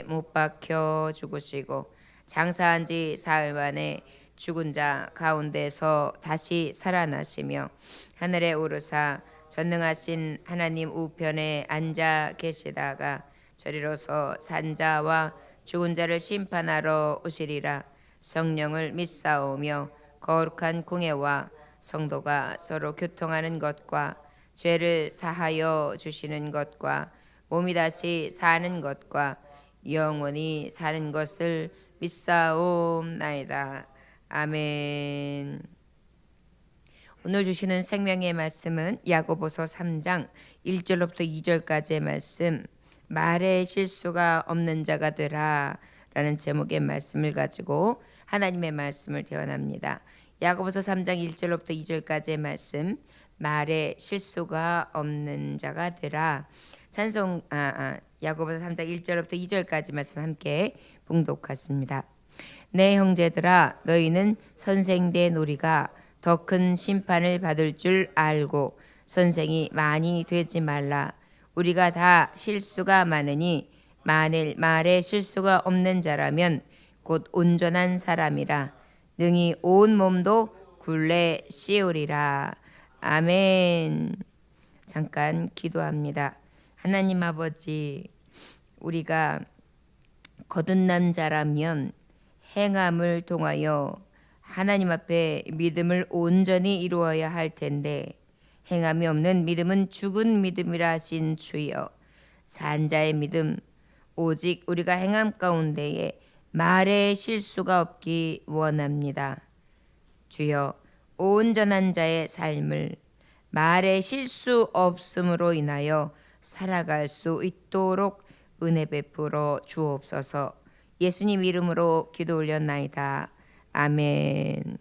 못 박혀 죽으시고 장사한 지 사흘 만에 죽은 자 가운데서 다시 살아나시며 하늘에 오르사 전능하신 하나님 우편에 앉아 계시다가 저리로서 산자와 죽은 자를 심판하러 오시리라. 성령을 믿사오며 거룩한 공예와 성도가 서로 교통하는 것과 죄를 사하여 주시는 것과 몸이 다시 사는 것과 영원히 사는 것을 믿사옵나이다. 아멘. 오늘 주시는 생명의 말씀은 야고보서 3장 1절로부터 2절까지의 말씀, 말에 실수가 없는 자가 되라 라는 제목의 말씀을 가지고 하나님의 말씀을 대원합니다. 야고보서 3장 1절로부터 2절까지의 말씀, 말에 실수가 없는 자가 되라. 찬송 야고보서 3장 1절부터 2절까지 말씀 함께 봉독하십니다. 내 형제들아, 너희는 선생된 우리가 더 큰 심판을 받을 줄 알고 선생이 많이 되지 말라. 우리가 다 실수가 많으니 만일 말에 실수가 없는 자라면 곧 온전한 사람이라 능히 온 몸도 굴레 씌우리라. 아멘. 잠깐 기도합니다. 하나님 아버지, 우리가 거듭난 자라면 행함을 통하여 하나님 앞에 믿음을 온전히 이루어야 할 텐데 행함이 없는 믿음은 죽은 믿음이라 하신 주여, 산자의 믿음, 오직 우리가 행함 가운데에 말에 실수가 없기 원합니다. 주여, 온전한 자의 삶을 말에 실수 없음으로 인하여 살아갈 수 있도록 은혜 베풀어 주옵소서. 예수님 이름으로 기도 올렸나이다. 아멘.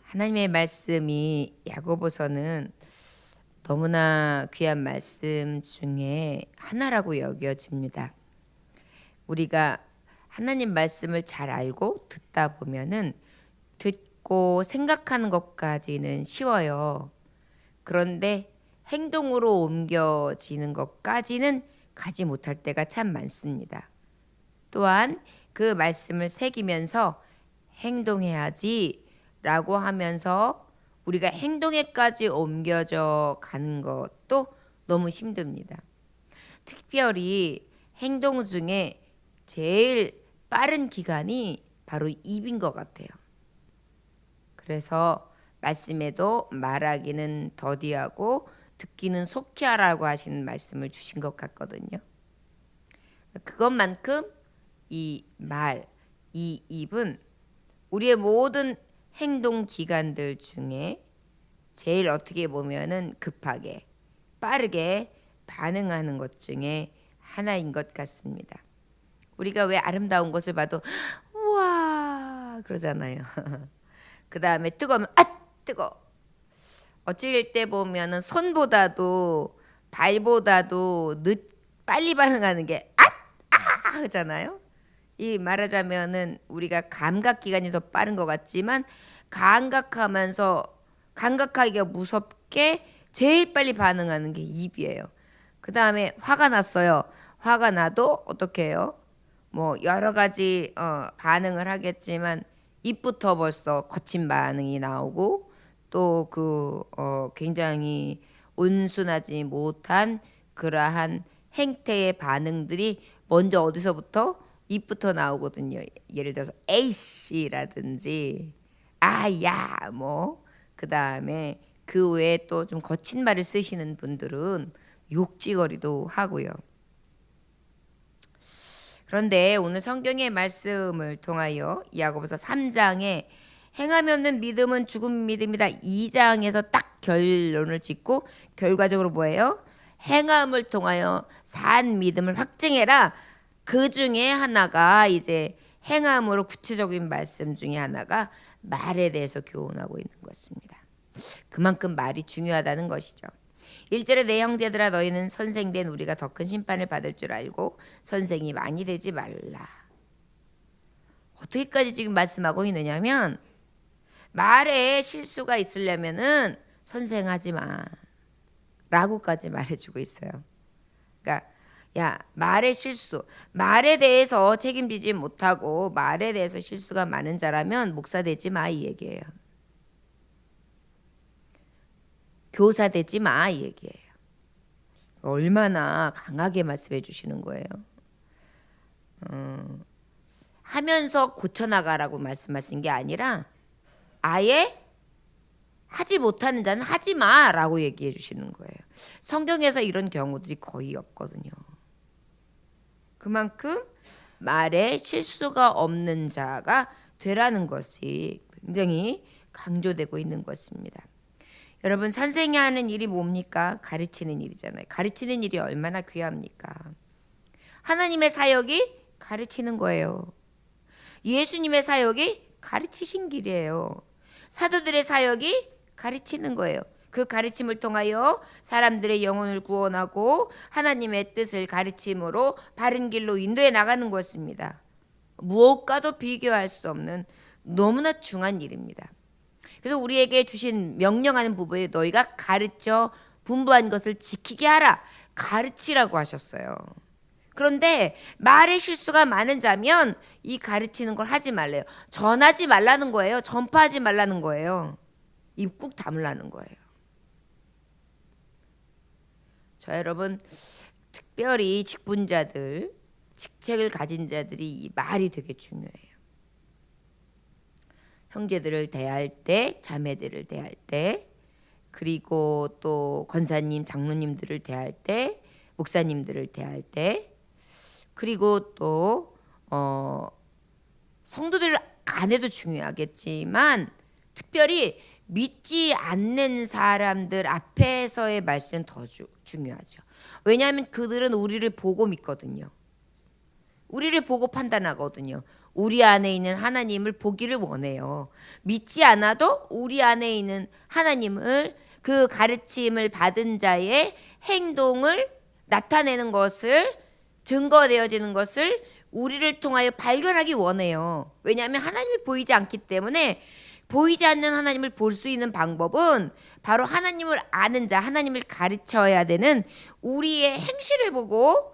하나님의 말씀이 야고보서는 너무나 귀한 말씀 중에 하나라고 여겨집니다. 우리가 하나님 말씀을 잘 알고 듣다 보면은 듣고 생각하는 것까지는 쉬워요. 그런데 행동으로 옮겨지는 것까지는 가지 못할 때가 참 많습니다. 또한 그 말씀을 새기면서 행동해야지 라고 하면서 우리가 행동에까지 옮겨져 가는 것도 너무 힘듭니다. 특별히 행동 중에 제일 빠른 기간이 바로 입인 것 같아요. 그래서 말씀에도 말하기는 더디하고 듣기는 속히 하라고 하시는 말씀을 주신 것 같거든요. 그것만큼 이 말, 이 입은 우리의 모든 행동 기관들 중에 제일 어떻게 보면은 급하게 빠르게 반응하는 것 중에 하나인 것 같습니다. 우리가 왜 아름다운 것을 봐도 우와 그러잖아요. 그 다음에 뜨거우면 뜨거. 어찌일 때 보면은 손보다도 발보다도 빨리 반응하는 게 하잖아요. 이 말하자면은 우리가 감각 기관이 더 빠른 것 같지만 감각하기가 무섭게 제일 빨리 반응하는 게 입이에요. 그 다음에 화가 났어요. 화가 나도 어떻게 해요? 뭐 여러 가지 반응을 하겠지만 입부터 벌써 거친 반응이 나오고 또 굉장히 온순하지 못한 그러한 행태의 반응들이 먼저 어디서부터 입부터 나오거든요. 예를 들어서 에이씨라든지 아야 뭐 그다음에 그 외에 또 좀 거친 말을 쓰시는 분들은 욕지거리도 하고요. 그런데 오늘 성경의 말씀을 통하여 야고보서 3장에 행함이 없는 믿음은 죽은 믿음이다. 2장에서 딱 결론을 짓고 결과적으로 뭐예요? 행함을 통하여 산 믿음을 확증해라. 그 중에 하나가 이제 행함으로 구체적인 말씀 중에 하나가 말에 대해서 교훈하고 있는 것입니다. 그만큼 말이 중요하다는 것이죠. 1절에 내 형제들아 너희는 선생된 우리가 더 큰 심판을 받을 줄 알고 선생이 많이 되지 말라. 어떻게까지 지금 말씀하고 있느냐면 말에 실수가 있으려면은 선생하지 마 라고까지 말해주고 있어요. 그러니까 야, 말의 실수, 말에 대해서 책임지지 못하고 말에 대해서 실수가 많은 자라면 목사 되지 마 이 얘기예요. 교사 되지 마 이 얘기예요. 얼마나 강하게 말씀해 주시는 거예요. 하면서 고쳐나가라고 말씀하신 게 아니라 아예 하지 못하는 자는 하지 마라고 얘기해 주시는 거예요. 성경에서 이런 경우들이 거의 없거든요. 그만큼 말에 실수가 없는 자가 되라는 것이 굉장히 강조되고 있는 것입니다. 여러분, 선생이 하는 일이 뭡니까? 가르치는 일이잖아요. 가르치는 일이 얼마나 귀합니까? 하나님의 사역이 가르치는 거예요. 예수님의 사역이 가르치신 길이에요. 사도들의 사역이 가르치는 거예요. 그 가르침을 통하여 사람들의 영혼을 구원하고 하나님의 뜻을 가르침으로 바른 길로 인도해 나가는 것입니다. 무엇과도 비교할 수 없는 너무나 중요한 일입니다. 그래서 우리에게 주신 명령하는 부분에 너희가 가르쳐 분부한 것을 지키게 하라. 가르치라고 하셨어요. 그런데 말의 실수가 많은 자면 이 가르치는 걸 하지 말래요. 전하지 말라는 거예요. 전파하지 말라는 거예요. 입 꾹 다물라는 거예요. 저 여러분, 특별히 직분자들, 직책을 가진 자들이 이 말이 되게 중요해요. 형제들을 대할 때, 자매들을 대할 때, 그리고 또 권사님, 장로님들을 대할 때, 목사님들을 대할 때, 그리고 또 성도들 간에도 중요하겠지만 특별히 믿지 않는 사람들 앞에서의 말씀은 더 중요하죠. 왜냐하면 그들은 우리를 보고 믿거든요. 우리를 보고 판단하거든요. 우리 안에 있는 하나님을 보기를 원해요. 믿지 않아도 우리 안에 있는 하나님을, 그 가르침을 받은 자의 행동을 나타내는 것을, 증거되어지는 것을 우리를 통하여 발견하기 원해요. 왜냐하면 하나님이 보이지 않기 때문에 보이지 않는 하나님을 볼 수 있는 방법은 바로 하나님을 아는 자, 하나님을 가르쳐야 되는 우리의 행실을 보고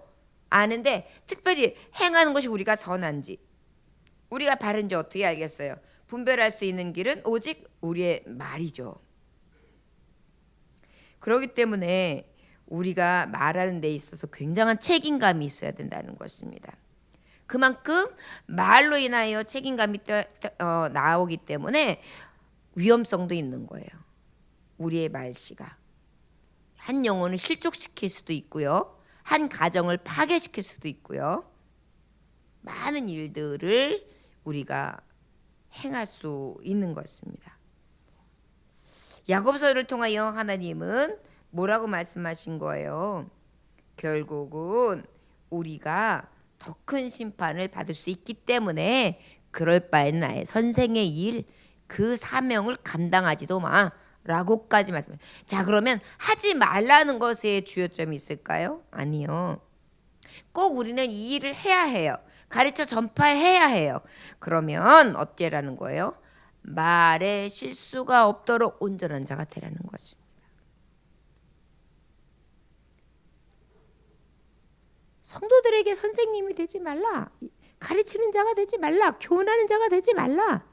아는데, 특별히 행하는 것이 우리가 선한지 우리가 바른지 어떻게 알겠어요? 분별할 수 있는 길은 오직 우리의 말이죠. 그렇기 때문에 우리가 말하는 데 있어서 굉장한 책임감이 있어야 된다는 것입니다. 그만큼 말로 인하여 책임감이 나오기 때문에 위험성도 있는 거예요. 우리의 말씨가 한 영혼을 실족시킬 수도 있고요. 한 가정을 파괴시킬 수도 있고요. 많은 일들을 우리가 행할 수 있는 것입니다. 야고보서를 통하여 하나님은 뭐라고 말씀하신 거예요? 결국은 우리가 더 큰 심판을 받을 수 있기 때문에 그럴 바엔 나의 선생의 일, 그 사명을 감당하지도 마라고까지 말씀해요. 자, 그러면 하지 말라는 것에 주요점이 있을까요? 아니요. 꼭 우리는 이 일을 해야 해요. 가르쳐 전파해야 해요. 그러면 어째라는 거예요? 말에 실수가 없도록 온전한 자가 되라는 것입니다. 성도들에게 선생님이 되지 말라. 가르치는 자가 되지 말라. 교훈하는 자가 되지 말라.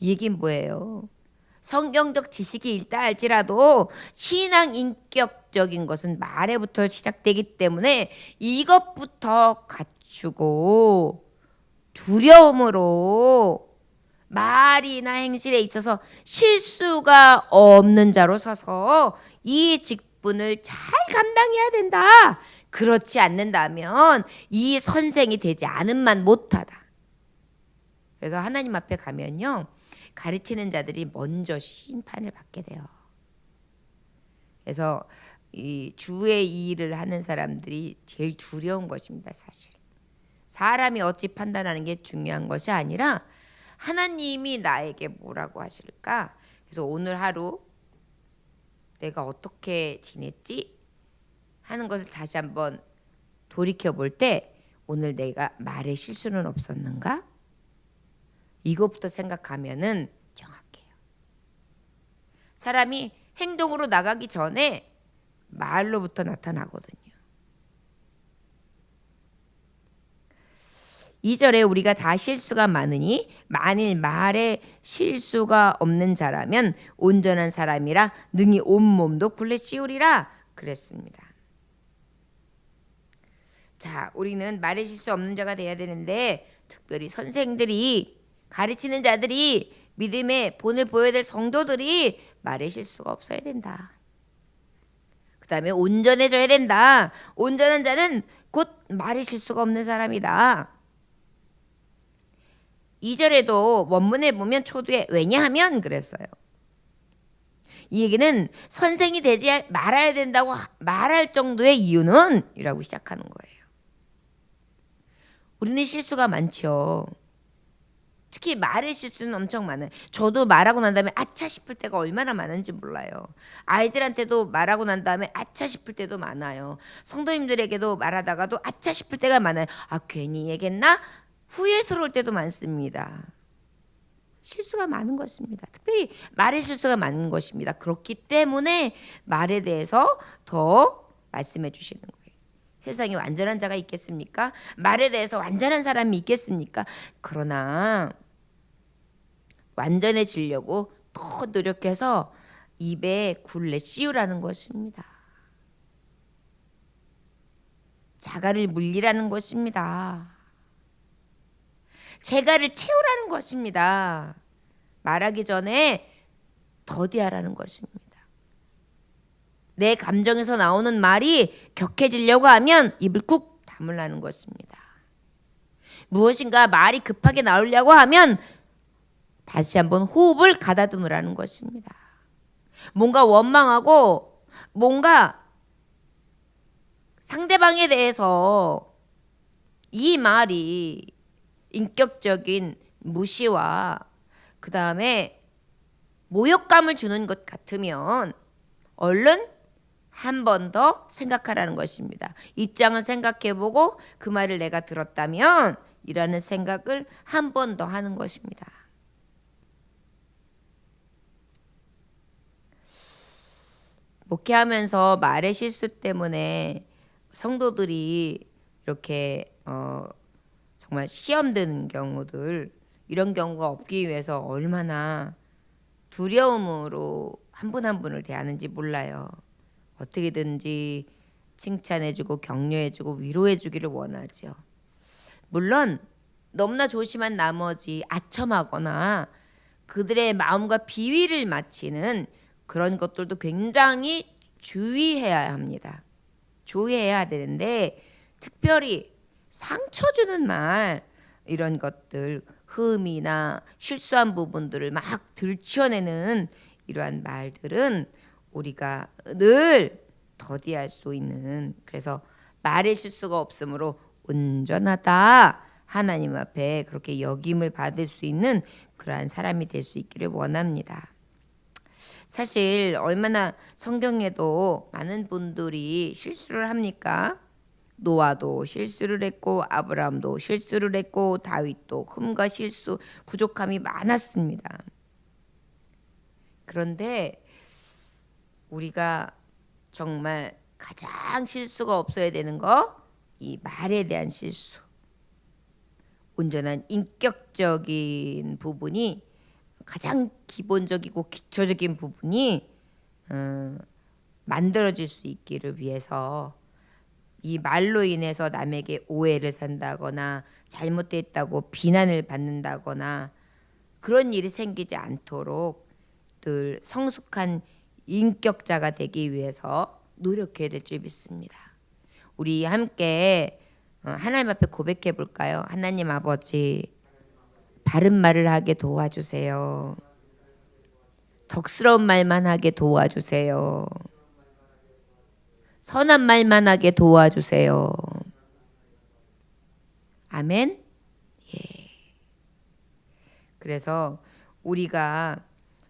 이 얘기는 뭐예요? 성경적 지식이 있다 할지라도 신앙 인격적인 것은 말에부터 시작되기 때문에 이것부터 갖추고 두려움으로 말이나 행실에 있어서 실수가 없는 자로 서서 이 직분을 잘 감당해야 된다. 그렇지 않는다면 이 선생이 되지 않음만 못하다. 그래서 하나님 앞에 가면요, 가르치는 자들이 먼저 심판을 받게 돼요. 그래서 이 주의 일을 하는 사람들이 제일 두려운 것입니다. 사실 사람이 어찌 판단하는 게 중요한 것이 아니라 하나님이 나에게 뭐라고 하실까. 그래서 오늘 하루 내가 어떻게 지냈지 하는 것을 다시 한번 돌이켜 볼 때, 오늘 내가 말에 실수는 없었는가? 이것부터 생각하면은 정확해요. 사람이 행동으로 나가기 전에 말로부터 나타나거든요. 2절에 우리가 다 실수가 많으니 만일 말에 실수가 없는 자라면 온전한 사람이라 능히 온몸도 굴레 씌우리라 그랬습니다. 자, 우리는 말에 실수 없는 자가 돼야 되는데 특별히 선생들이 가르치는 자들이 믿음의 본을 보여야 될 성도들이 말에 실수가 없어야 된다. 그 다음에 온전해져야 된다. 온전한 자는 곧 말에 실수가 없는 사람이다. 2절에도 원문에 보면 초두에 왜냐하면 그랬어요. 이 얘기는 선생이 되지 말아야 된다고 말할 정도의 이유는 이라고 시작하는 거예요. 우리는 실수가 많죠. 특히 말의 실수는 엄청 많아요. 저도 말하고 난 다음에 아차 싶을 때가 얼마나 많은지 몰라요. 아이들한테도 말하고 난 다음에 아차 싶을 때도 많아요. 성도님들에게도 말하다가도 아차 싶을 때가 많아요. 아, 괜히 얘기했나? 후회스러울 때도 많습니다. 실수가 많은 것입니다. 특별히 말의 실수가 많은 것입니다. 그렇기 때문에 말에 대해서 더 말씀해 주시는 거예요. 세상에 완전한 자가 있겠습니까? 말에 대해서 완전한 사람이 있겠습니까? 그러나 완전해지려고 더 노력해서 입에 굴레 씌우라는 것입니다. 자갈을 물리라는 것입니다. 재갈을 채우라는 것입니다. 말하기 전에 더디하라는 것입니다. 내 감정에서 나오는 말이 격해지려고 하면 입을 꾹 다물라는 것입니다. 무엇인가 말이 급하게 나오려고 하면 다시 한번 호흡을 가다듬으라는 것입니다. 뭔가 원망하고 뭔가 상대방에 대해서 이 말이 인격적인 무시와 그 다음에 모욕감을 주는 것 같으면 얼른 한 번 더 생각하라는 것입니다. 입장을 생각해보고 그 말을 내가 들었다면 이라는 생각을 한 번 더 하는 것입니다. 목회하면서 말의 실수 때문에 성도들이 이렇게 정말 시험 드는 경우들, 이런 경우가 없기 위해서 얼마나 두려움으로 한 분 한 분을 대하는지 몰라요. 어떻게든지 칭찬해주고 격려해주고 위로해주기를 원하죠. 물론 너무나 조심한 나머지 아첨하거나 그들의 마음과 비위를 맞추는 그런 것들도 굉장히 주의해야 합니다. 주의해야 되는데 특별히 상처 주는 말, 이런 것들, 흠이나 실수한 부분들을 막 들춰내는 이러한 말들은 우리가 늘 더디할 수 있는, 그래서 말의 실수가 없으므로 온전하다, 하나님 앞에 그렇게 여김을 받을 수 있는 그러한 사람이 될 수 있기를 원합니다. 사실 얼마나 성경에도 많은 분들이 실수를 합니까? 노아도 실수를 했고 아브라함도 실수를 했고 다윗도 흠과 실수, 부족함이 많았습니다. 그런데 우리가 정말 가장 실수가 없어야 되는 거, 이 말에 대한 실수. 온전한 인격적인 부분이 가장 기본적이고 기초적인 부분이 만들어질 수 있기를 위해서 이 말로 인해서 남에게 오해를 산다거나 잘못됐다고 비난을 받는다거나 그런 일이 생기지 않도록 늘 성숙한 인격자가 되기 위해서 노력해야 될 줄 믿습니다. 우리 함께 하나님 앞에 고백해 볼까요? 하나님 아버지, 바른 말을 하게 도와주세요. 덕스러운 말만 하게 도와주세요. 선한 말만 하게 도와주세요. 아멘. 예. 그래서 우리가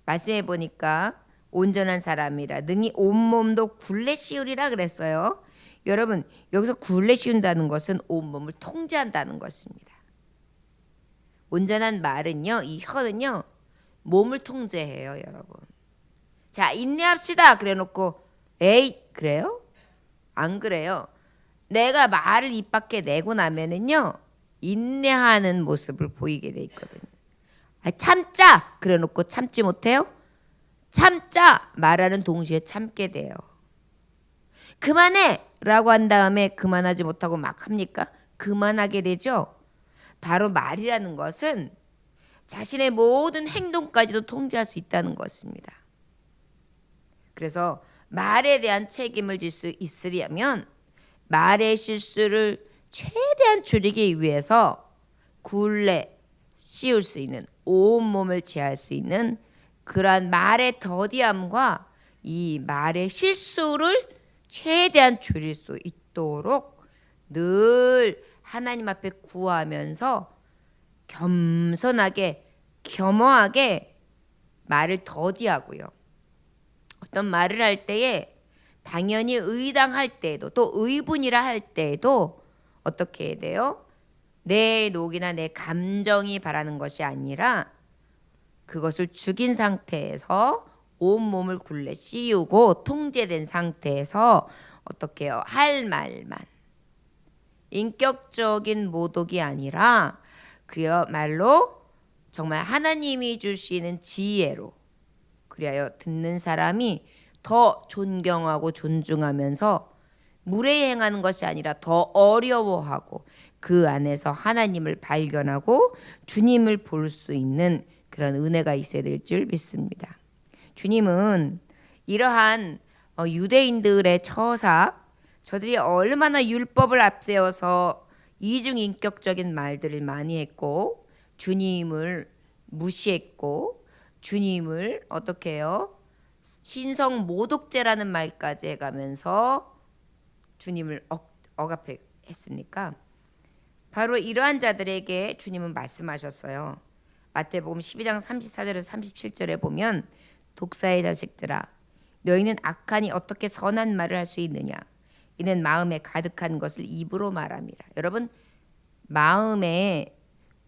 말씀해 보니까 온전한 사람이라 능히 온몸도 굴레 씌우리라 그랬어요. 여러분, 여기서 굴레 씌운다는 것은 온몸을 통제한다는 것입니다. 온전한 말은요, 이 혀는요, 몸을 통제해요, 여러분. 자, 인내합시다 그래 놓고 에이, 그래요? 안 그래요. 내가 말을 입 밖에 내고 나면은요, 인내하는 모습을 보이게 돼 있거든요. 참자 그래놓고 참지 못해요. 참자 말하는 동시에 참게 돼요. 그만해 라고 한 다음에 그만하지 못하고 막 합니까? 그만하게 되죠. 바로 말이라는 것은 자신의 모든 행동까지도 통제할 수 있다는 것입니다. 그래서 말에 대한 책임을 질 수 있으려면 말의 실수를 최대한 줄이기 위해서 굴레 씌울 수 있는, 온몸을 제할 수 있는 그러한 말의 더디함과 이 말의 실수를 최대한 줄일 수 있도록 늘 하나님 앞에 구하면서 겸손하게 겸허하게 말을 더디하고요. 어떤 말을 할 때에 당연히 의당할 때에도 또 의분이라 할 때에도 어떻게 해야 돼요? 내 녹이나 내 감정이 바라는 것이 아니라 그것을 죽인 상태에서 온몸을 굴레 씌우고 통제된 상태에서 어떻게 해요? 할 말만. 인격적인 모독이 아니라 그야말로 정말 하나님이 주시는 지혜로, 그리하여 듣는 사람이 더 존경하고 존중하면서 무례히 행하는 것이 아니라 더 어려워하고 그 안에서 하나님을 발견하고 주님을 볼 수 있는 그런 은혜가 있어야 될 줄 믿습니다. 주님은 이러한 유대인들의 처사, 저들이 얼마나 율법을 앞세워서 이중인격적인 말들을 많이 했고 주님을 무시했고 주님을 어떻게 해요? 신성 모독죄라는 말까지 해가면서 주님을 억압했습니까? 바로 이러한 자들에게 주님은 말씀하셨어요. 마태복음 12장 34절에서 37절에 보면 독사의 자식들아 너희는 악하니 어떻게 선한 말을 할 수 있느냐 이는 마음에 가득한 것을 입으로 말함이라. 여러분 마음에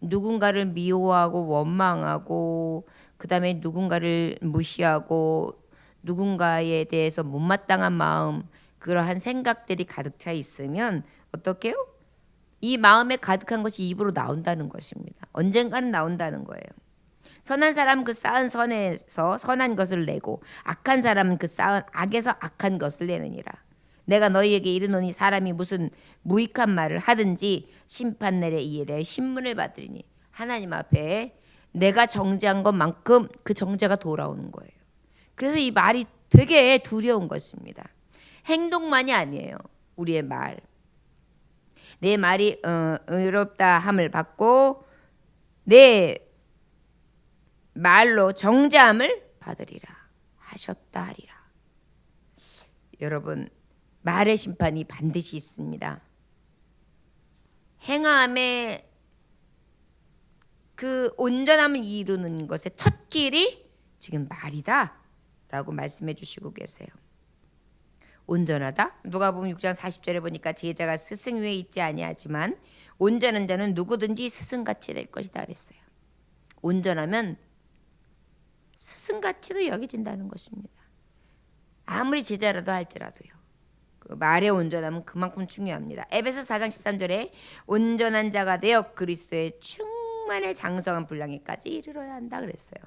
누군가를 미워하고 원망하고 그 다음에 누군가를 무시하고 누군가에 대해서 못마땅한 마음 그러한 생각들이 가득 차 있으면 어떻게 해요? 이 마음에 가득한 것이 입으로 나온다는 것입니다. 언젠가는 나온다는 거예요. 선한 사람은 그 쌓은 선에서 선한 것을 내고 악한 사람은 그 쌓은 악에서 악한 것을 내느니라. 내가 너희에게 이르노니 사람이 무슨 무익한 말을 하든지 심판날에 이에 대해 신문을 받으리니 하나님 앞에 내가 정죄한 것만큼 그 정죄가 돌아오는 거예요. 그래서 이 말이 되게 두려운 것입니다. 행동만이 아니에요. 우리의 말. 내 말이 의롭다 함을 받고 내 말로 정죄함을 받으리라 하셨다 하리라. 여러분 말의 심판이 반드시 있습니다. 행함의 그 온전함을 이루는 것의 첫 길이 지금 말이다 라고 말씀해 주시고 계세요. 온전하다? 누가복음 6장 40절에 보니까 제자가 스승 위에 있지 아니하지만 온전한 자는 누구든지 스승같이 될 것이다 그랬어요. 온전하면 스승같이도 여겨진다는 것입니다. 아무리 제자라도 할지라도요. 그 말의 온전함은 그만큼 중요합니다. 에베소 4장 13절에 온전한 자가 되어 그리스도의 충만의 장성한 분량에까지 이르러야 한다 그랬어요.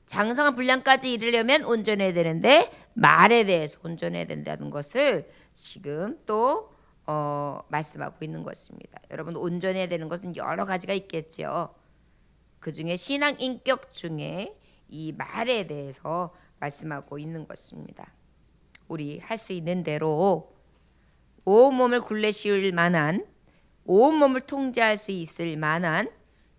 장성한 분량까지 이르려면 온전해야 되는데 말에 대해서 온전해야 된다는 것을 지금 또 말씀하고 있는 것입니다. 여러분 온전해야 되는 것은 여러 가지가 있겠죠. 그중에 신앙 인격 중에 이 말에 대해서 말씀하고 있는 것입니다. 우리 할 수 있는 대로 온몸을 굴레 씌울 만한 온몸을 통제할 수 있을 만한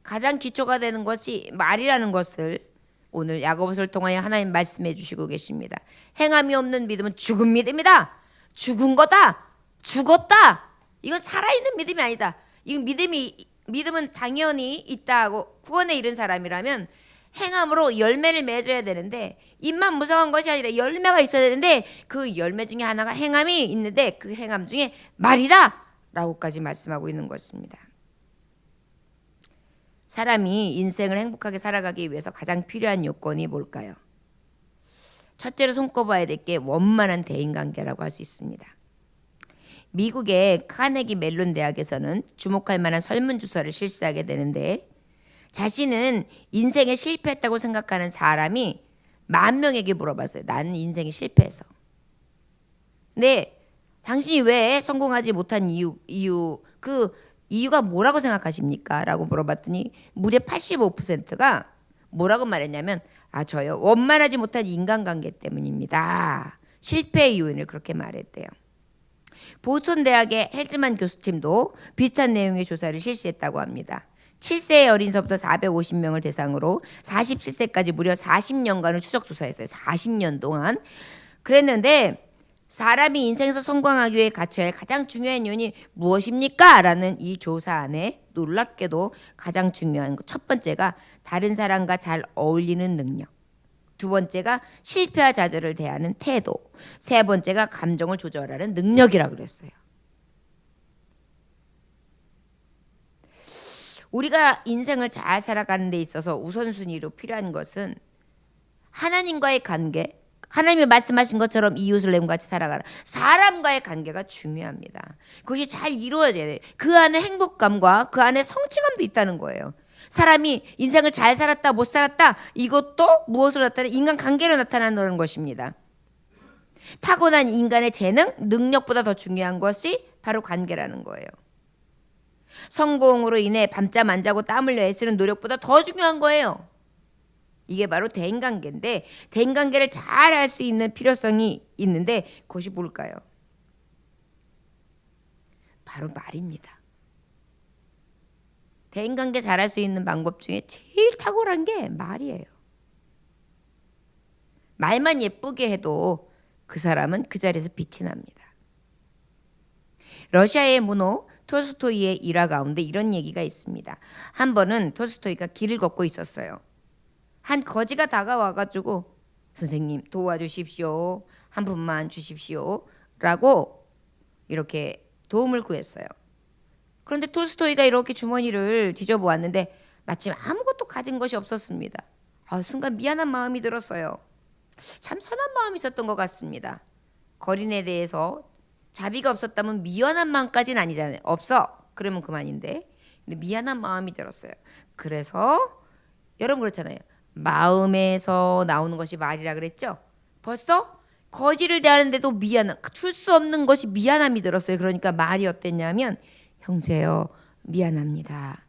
가장 기초가 되는 것이 말이라는 것을 오늘 야고보서를 통하여 하나님 말씀해 주시고 계십니다. 행함이 없는 믿음은 죽은 믿음이다. 죽은 거다. 죽었다. 이건 살아있는 믿음이 아니다. 이건 믿음은 당연히 있다 하고 구원에 이른 사람이라면 행함으로 열매를 맺어야 되는데 입만 무성한 것이 아니라 열매가 있어야 되는데 그 열매 중에 하나가 행함이 있는데 그 행함 중에 말이다 라고까지 말씀하고 있는 것입니다. 사람이 인생을 행복하게 살아가기 위해서 가장 필요한 요건이 뭘까요? 첫째로 손꼽아야 될 게 원만한 대인관계라고 할 수 있습니다. 미국의 카네기 멜론 대학에서는 주목할 만한 설문조사를 실시하게 되는데 자신은 인생에 실패했다고 생각하는 사람이 10,000명에게 물어봤어요. 나는 인생에 실패해서. 근데 당신이 왜 성공하지 못한 그 이유가 뭐라고 생각하십니까? 라고 물어봤더니 무려 85%가 뭐라고 말했냐면 저요. 원만하지 못한 인간관계 때문입니다. 실패의 요인을 그렇게 말했대요. 보스턴 대학의 헬즈만 교수팀도 비슷한 내용의 조사를 실시했다고 합니다. 7세 어린이서부터 450명을 대상으로 47세까지 무려 40년간을 추적 조사했어요. 40년 동안. 그랬는데 사람이 인생에서 성공하기 위해 갖춰야 할 가장 중요한 요인이 무엇입니까? 라는 이 조사 안에 놀랍게도 가장 중요한 것. 첫 번째가 다른 사람과 잘 어울리는 능력. 두 번째가 실패와 좌절을 대하는 태도. 세 번째가 감정을 조절하는 능력이라고 그랬어요. 우리가 인생을 잘 살아가는 데 있어서 우선순위로 필요한 것은 하나님과의 관계, 하나님이 말씀하신 것처럼 이웃을 내와 같이 살아가라. 사람과의 관계가 중요합니다. 그것이 잘 이루어져야 돼요. 그 안에 행복감과 그 안에 성취감도 있다는 거예요. 사람이 인생을 잘 살았다 못 살았다 이것도 무엇으로 나타나? 인간관계로 나타나는 것입니다. 타고난 인간의 재능, 능력보다 더 중요한 것이 바로 관계라는 거예요. 성공으로 인해 밤잠 안 자고 땀 흘려 애쓰는 노력보다 더 중요한 거예요. 이게 바로 대인관계인데 대인관계를 잘 할 수 있는 필요성이 있는데 그것이 뭘까요? 바로 말입니다. 대인관계 잘 할 수 있는 방법 중에 제일 탁월한 게 말이에요. 말만 예쁘게 해도 그 사람은 그 자리에서 빛이 납니다. 러시아의 문호 톨스토이의 일화 가운데 이런 얘기가 있습니다. 한 번은 톨스토이가 길을 걷고 있었어요. 한 거지가 다가와가지고 선생님 도와주십시오. 한 푼만 주십시오. 라고 이렇게 도움을 구했어요. 그런데 톨스토이가 이렇게 주머니를 뒤져보았는데 마침 아무것도 가진 것이 없었습니다. 순간 미안한 마음이 들었어요. 참 선한 마음이 있었던 것 같습니다. 거린에 대해서 자비가 없었다면 미안한 마음까지는 아니잖아요. 없어. 그러면 그만인데. 근데 미안한 마음이 들었어요. 그래서 여러분 그렇잖아요. 마음에서 나오는 것이 말이라 그랬죠. 벌써 거지를 대하는데도 줄 수 없는 것이 미안함이 들었어요. 그러니까 말이 어땠냐면 형제요 미안합니다.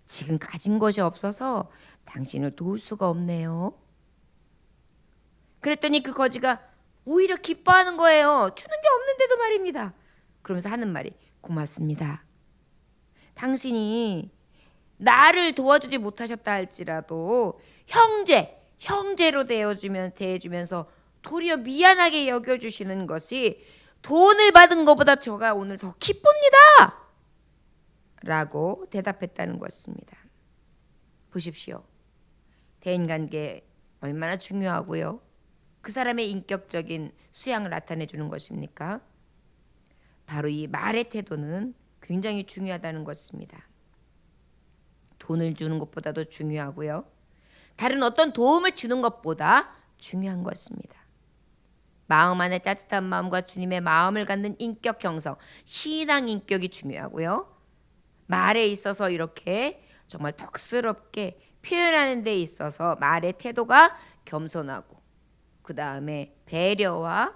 지금 가진 것이 없어서 당신을 도울 수가 없네요. 그랬더니 그 거지가 오히려 기뻐하는 거예요. 주는 게 없는데도 말입니다. 그러면서 하는 말이 고맙습니다. 당신이 나를 도와주지 못하셨다 할지라도 형제로 대해주면서 도리어 미안하게 여겨주시는 것이 돈을 받은 것보다 제가 오늘 더 기쁩니다. 라고 대답했다는 것입니다. 보십시오. 대인관계 얼마나 중요하고요. 그 사람의 인격적인 수양을 나타내 주는 것입니까? 바로 이 말의 태도는 굉장히 중요하다는 것입니다. 돈을 주는 것보다도 중요하고요. 다른 어떤 도움을 주는 것보다 중요한 것입니다. 마음 안에 따뜻한 마음과 주님의 마음을 갖는 인격 형성, 신앙 인격이 중요하고요. 말에 있어서 이렇게 정말 덕스럽게 표현하는 데 있어서 말의 태도가 겸손하고 그 다음에 배려와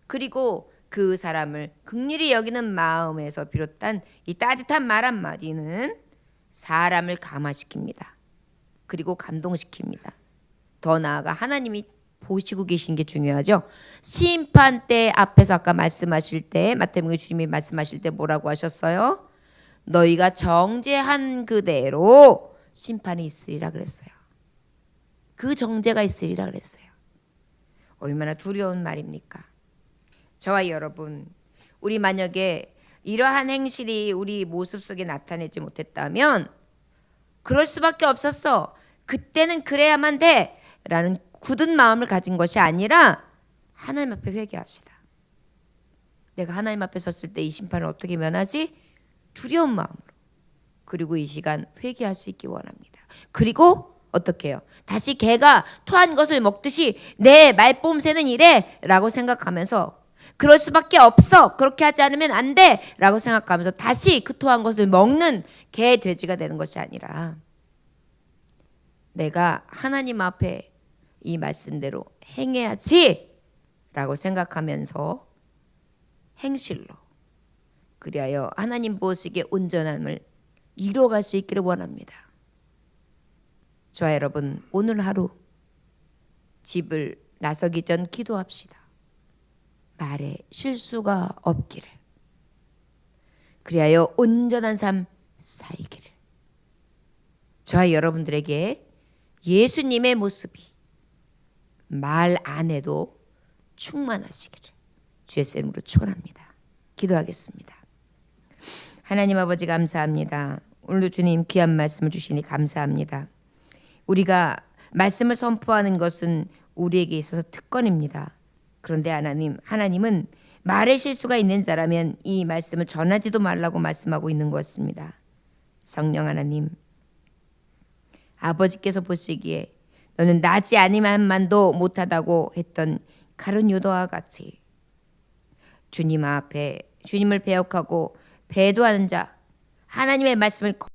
그리고 그 사람을 긍휼히 여기는 마음에서 비롯한 이 따뜻한 말 한마디는 사람을 감화시킵니다. 그리고 감동시킵니다. 더 나아가 하나님이 보시고 계신 게 중요하죠. 심판대 앞에서 아까 말씀하실 때 마태복음 주님이 말씀하실 때 뭐라고 하셨어요? 너희가 정죄한 그대로 심판이 있으리라 그랬어요. 그 정죄가 있으리라 그랬어요. 얼마나 두려운 말입니까? 저와 여러분, 우리 만약에 이러한 행실이 우리 모습 속에 나타내지 못했다면 그럴 수밖에 없었어. 그때는 그래야만 돼. 라는 굳은 마음을 가진 것이 아니라 하나님 앞에 회개합시다. 내가 하나님 앞에 섰을 때 이 심판을 어떻게 면하지? 두려운 마음으로. 그리고 이 시간 회개할 수 있기 원합니다. 그리고 어떻게 해요? 다시 개가 토한 것을 먹듯이 내 말뽐새는 이래 라고 생각하면서 그럴 수밖에 없어. 그렇게 하지 않으면 안 돼. 라고 생각하면서 다시 그 토한 것을 먹는 개, 돼지가 되는 것이 아니라 내가 하나님 앞에 이 말씀대로 행해야지 라고 생각하면서 행실로 그리하여 하나님 보시기에 온전함을 이루어갈 수 있기를 원합니다. 저와 여러분, 오늘 하루 집을 나서기 전 기도합시다. 말에 실수가 없기를, 그리하여 온전한 삶 살기를. 저와 여러분들에게 예수님의 모습이 말 안 해도 충만하시기를 주의 이름으로 축원합니다. 기도하겠습니다. 하나님 아버지 감사합니다. 오늘도 주님 귀한 말씀을 주시니 감사합니다. 우리가 말씀을 선포하는 것은 우리에게 있어서 특권입니다. 그런데 하나님은 말의 실수가 있는 자라면 이 말씀을 전하지도 말라고 말씀하고 있는 것입니다. 성령 하나님, 아버지께서 보시기에 너는 나지 아니만도 못하다고 했던 가룟 유다와 같이 주님 앞에 주님을 배역하고 배도하는 자, 하나님의 말씀을